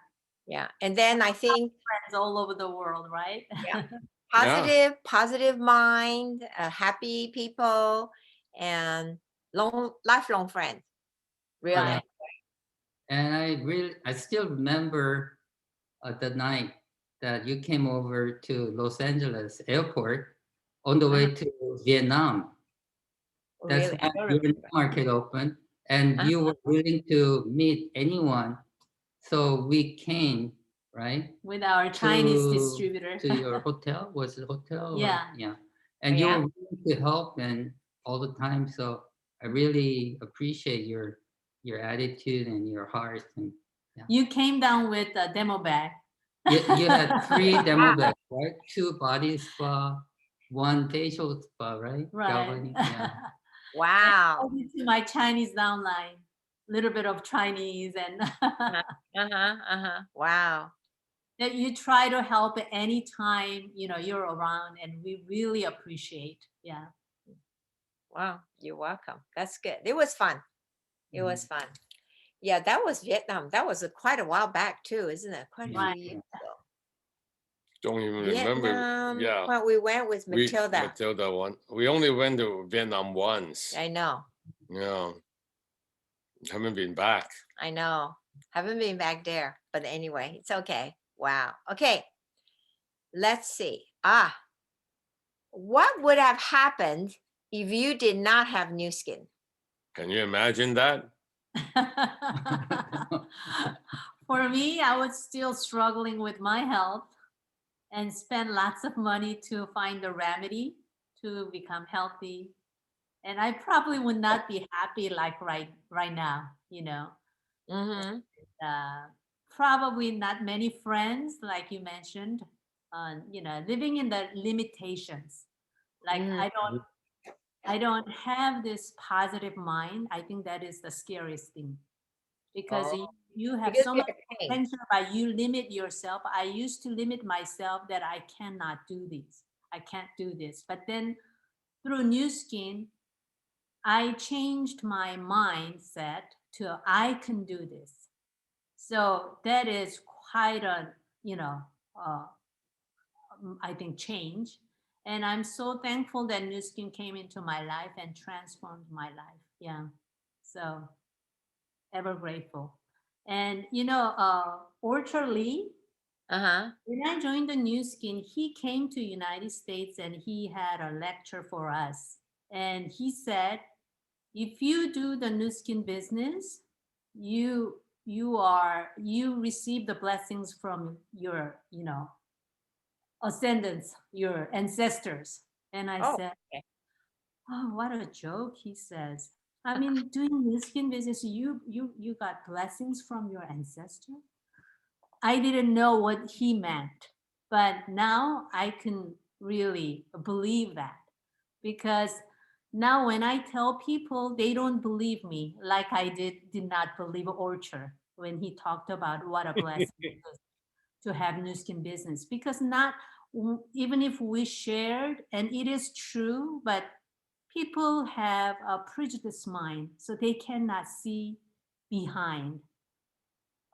Yeah. And then I think Friends all over the world, right? Yeah. Yeah. positive mind, happy people, and lifelong friends. Really. Yeah. And I still remember the night that you came over to Los Angeles airport on the way to Vietnam. That's Really. I when don't your remember. market opened, and you were willing to meet anyone. So we came, right? With our Chinese to distributor. your hotel. Was it hotel? or- Yeah. Yeah. And you Yeah. were willing to help and all the time. So I really appreciate your attitude and your heart. And You came down with a demo bag. you had 3 demo bags, right? 2 body spa, 1 facial spa, right? Right. Galvanic, yeah. Wow. To my Chinese downline, little bit of Chinese, and Wow. that you try to help anytime you're around, and we really appreciate. Yeah. Wow. You're welcome. That's good. It was fun. It Mhm. was fun. Yeah, that was Vietnam. That was quite a while back too, isn't it? Quite a few Right. years ago. Don't even remember. Vietnam. Yeah. Well, we went with Matilda. Matilda one. We only went to Vietnam once. I know. Yeah. Haven't been back. I know. Haven't been back there, but anyway, it's okay. Wow. Okay. Let's see. What would have happened if you did not have new skin? Can you imagine that? For me, I was still struggling with my health and spend lots of money to find a remedy to become healthy. And I probably would not be happy like right now, Mm-hmm. Probably not many friends, like you mentioned, living in the limitations. Like Mm-hmm. I don't have this positive mind. I think that is the scariest thing, because Oh, you have because so you're much pain. potential, but you limit yourself. I used to limit myself that I cannot do this. I can't do this. But then through New Skin, I changed my mindset to I can do this. So that is quite a, uh, I think change. And I'm so thankful that New Skin came into my life and transformed my life. Yeah. So ever grateful. And Orchard Lee, Uh-huh. when I joined the New Skin, he came to United States and he had a lecture for us. And he said, if you do the New Skin business, you receive the blessings from your ascendants, your ancestors. And I Oh, said, okay. oh, what a joke, he says. I mean, doing New Skin business, you got blessings from your ancestor. I didn't know what he meant, but now I can really believe that, because now when I tell people, they don't believe me like I did not believe Orchard when he talked about what a blessing it is to have New Skin business, because not even if we shared, and it is true, but people have a prejudiced mind, so they cannot see behind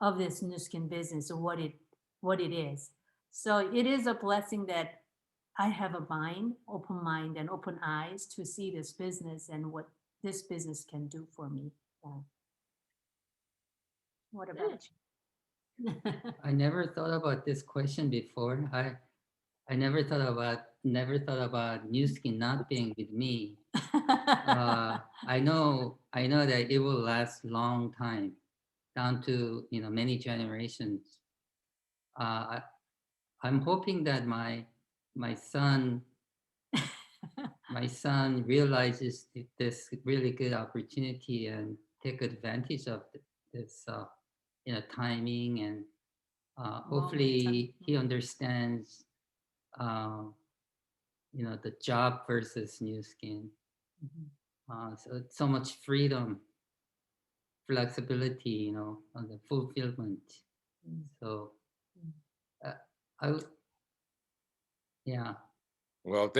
of this New Skin business or what it is. So it is a blessing that I have a open mind and open eyes to see this business and what this business can do for me. Yeah. What about you? I never thought about this question before. I I never thought about New Skin not being with me. I know that it will last long time, down to many generations. I'm hoping that my son realizes this really good opportunity and take advantage of this timing, and hopefully he understands the job versus New Skin. So much freedom, flexibility, on the fulfillment. So yeah. Well,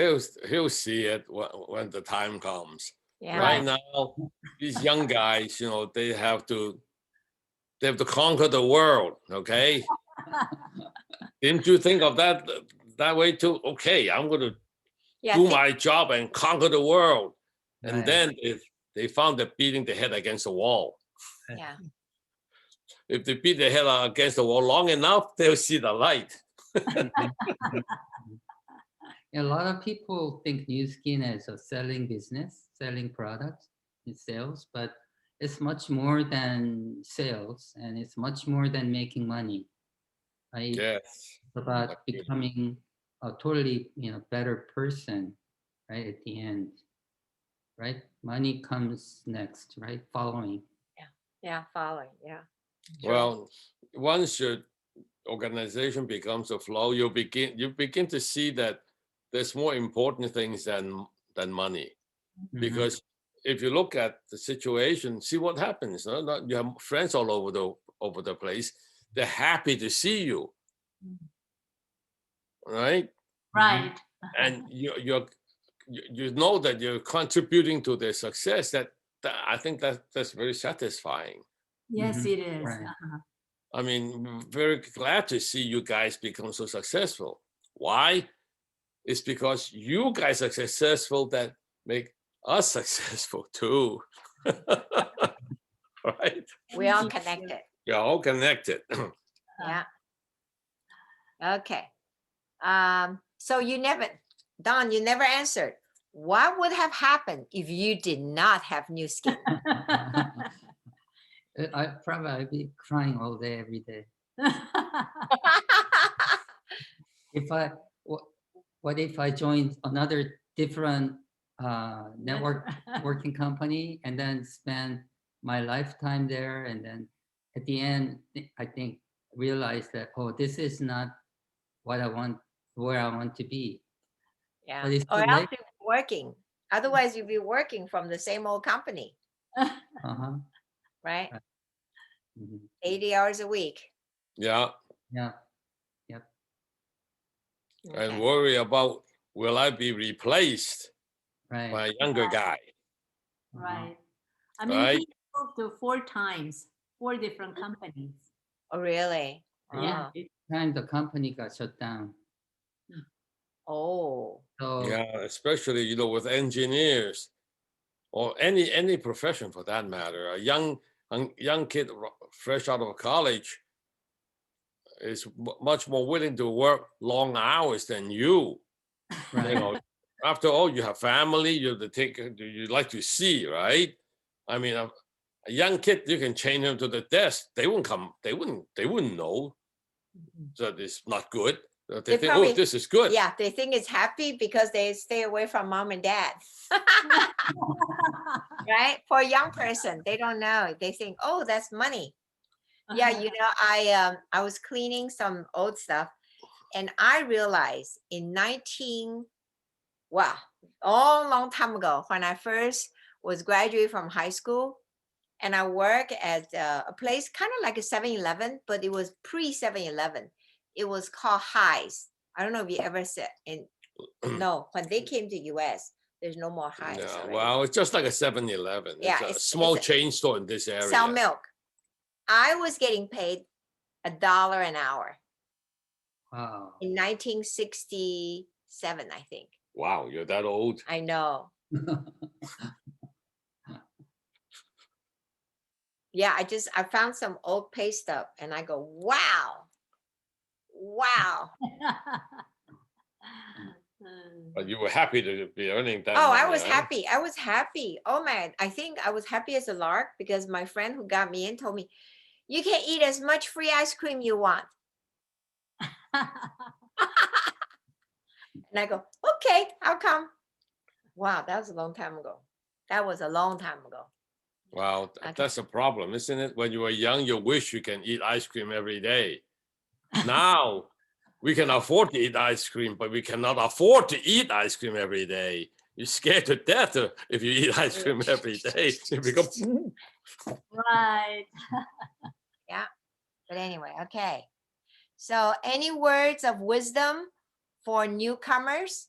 he'll see it when the time comes. Yeah. Right now, these young guys, they have to conquer the world. Okay. Didn't you think of that way too? Okay, I'm going to do my job and conquer the world. And Right. then if they found they're beating their head against the wall. Yeah. If they beat their head against the wall long enough, they'll see the light. A lot of people think New Skin as a selling business, selling products and sales, but it's much more than sales, and it's much more than making money. Right? Yes. It's about becoming a totally better person, right? At the end, right? Money comes next, right? Following. Yeah, following. Yeah. Well, once your organization becomes a flow, you begin to see that there's more important things than money. Because if you look at the situation, see what happens. You have friends all over the place. They're happy to see you, right? Right. And you know that you're contributing to their success. That I think that's very satisfying. Yes, it is. Right. I mean, very glad to see you guys become so successful. Why? It's because you guys are successful that make us successful too. Right? We all connected. You're all connected. Yeah. Okay. So Don, you never answered. What would have happened if you did not have New Skin? I'd be crying all day, every day. What if I joined another different networking company and then spend my lifetime there, and then at the end I think realize that, oh, this is not what I want, where I want to be. Yeah. But it's Or too else late. you'd be working. Otherwise, you'd be working from the same old company, Uh-huh. right? Mhm. 80 hours a week. Yeah. Yeah. Yep. And Okay. worry about, will I be replaced Right. by a younger guy? Right. I mean, Right? he moved to 4 times, 4 different companies. Oh, really? Yeah. Each time the company got shut down. Oh. So Yeah, especially with engineers or any profession for that matter. A young kid fresh out of college is much more willing to work long hours than you. right. After all, you have family, you like to see, right? I mean, a young kid, you can chain him to the desk. They wouldn't know that it's not good. They think, probably, oh, this is good. Yeah, they think it's happy because they stay away from mom and dad. Right? For a young person, they don't know. They think, oh, that's money. Yeah, I was cleaning some old stuff, and I realized in long time ago, when I first was graduated from high school, and I worked at a place kind of like a 7-Eleven, but it was pre 7-Eleven. It was called Highs. I don't know if you ever said no, when they came to US, there's no more Highs. Yeah, already. well, it's just like a 7-Eleven. Yeah, it's a small chain store in this area. Sell milk. I was getting paid $1 an hour. Wow. In 1967, I think. Wow, you're that old. I know. Yeah, I found some old pay stub and I go, wow. But you were happy to be earning that Oh, money, I was huh? happy. I was happy. Oh man, I think I was happy as a lark because my friend who got me in told me, you can eat as much free ice cream you want. And I go, okay, how come? Wow, that was a long time ago. That was a long time ago. Well, Okay. that's a problem, isn't it? When you were young, you wish you can eat ice cream every day. Now, we can afford to eat ice cream, but we cannot afford to eat ice cream every day. You're scared to death if you eat ice cream every day. You become... Right. Yeah. But anyway, okay. So any words of wisdom for newcomers?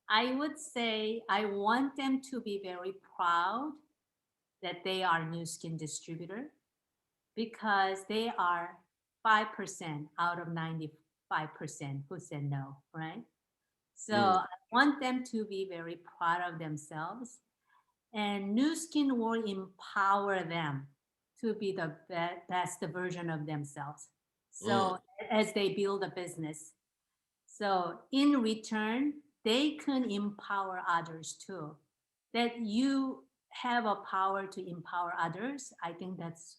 I would say I want them to be very proud that they are New Skin distributor because they are 5% out of 95% who said no, right? So I want them to be very proud of themselves, and New Skin will empower them to be the best version of themselves. So as they build a business, so in return, they can empower others too. That you have a power to empower others, I think that's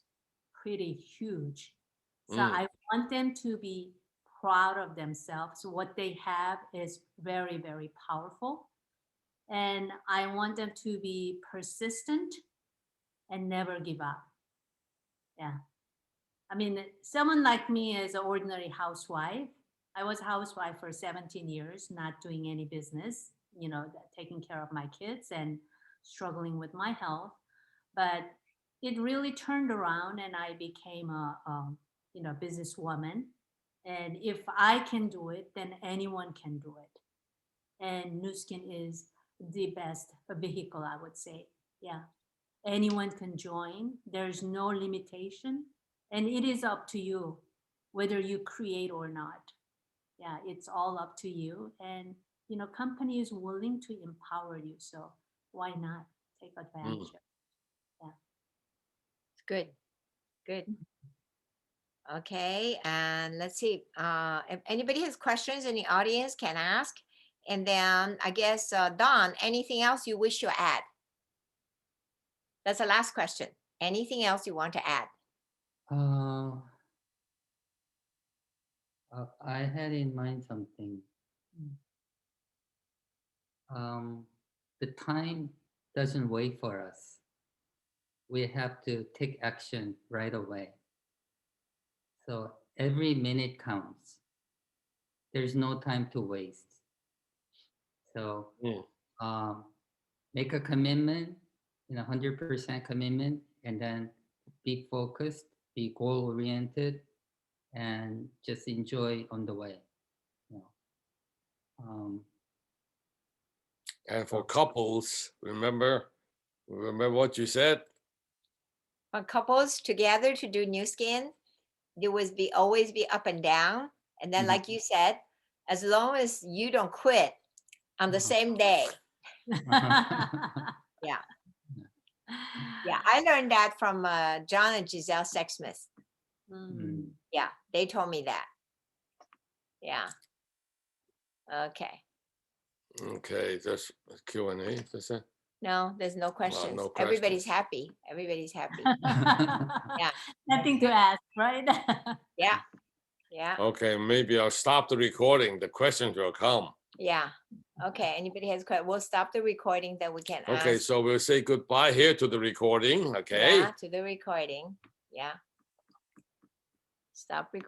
pretty huge. So I want them to be proud of themselves. What they have is very, very powerful. And I want them to be persistent and never give up. Yeah. I mean, someone like me is an ordinary housewife. I was a housewife for 17 years, not doing any business, taking care of my kids and struggling with my health. But it really turned around and I became a businesswoman. And if I can do it, then anyone can do it. And Nu Skin is the best vehicle, I would say. Yeah. Anyone can join. There's no limitation. And it is up to you whether you create or not. Yeah, it's all up to you. And company is willing to empower you. So why not take advantage of it? Yeah. Good. Good. Okay, and let's see. If anybody has questions in the audience, can ask. And then I guess Dawn, anything else you wish to add? That's the last question. Anything else you want to add? I had in mind something. The time doesn't wait for us. We have to take action right away. So every minute counts. There's no time to waste. So make a commitment, 100% commitment, and then be focused, be goal oriented, and just enjoy on the way. And for couples, remember what you said? For couples together to do Nu Skin, there was always be up and down. And then like you said, as long as you don't quit on the same day. Yeah. Yeah, I learned that from John and Giselle Sexsmith. Yeah, they told me that. Yeah. Okay. Okay, that's Q&A. That's it. No, there's no questions. no Everybody's questions. happy. Everybody's happy. Yeah. Nothing to ask, right? Yeah. Yeah. Okay, maybe I'll stop the recording. The questions will come. Yeah. Okay. Anybody has questions? We'll stop the recording, then we can Okay, ask. so we'll say goodbye here to the recording. Okay. Yeah, to the recording. Yeah. Stop recording.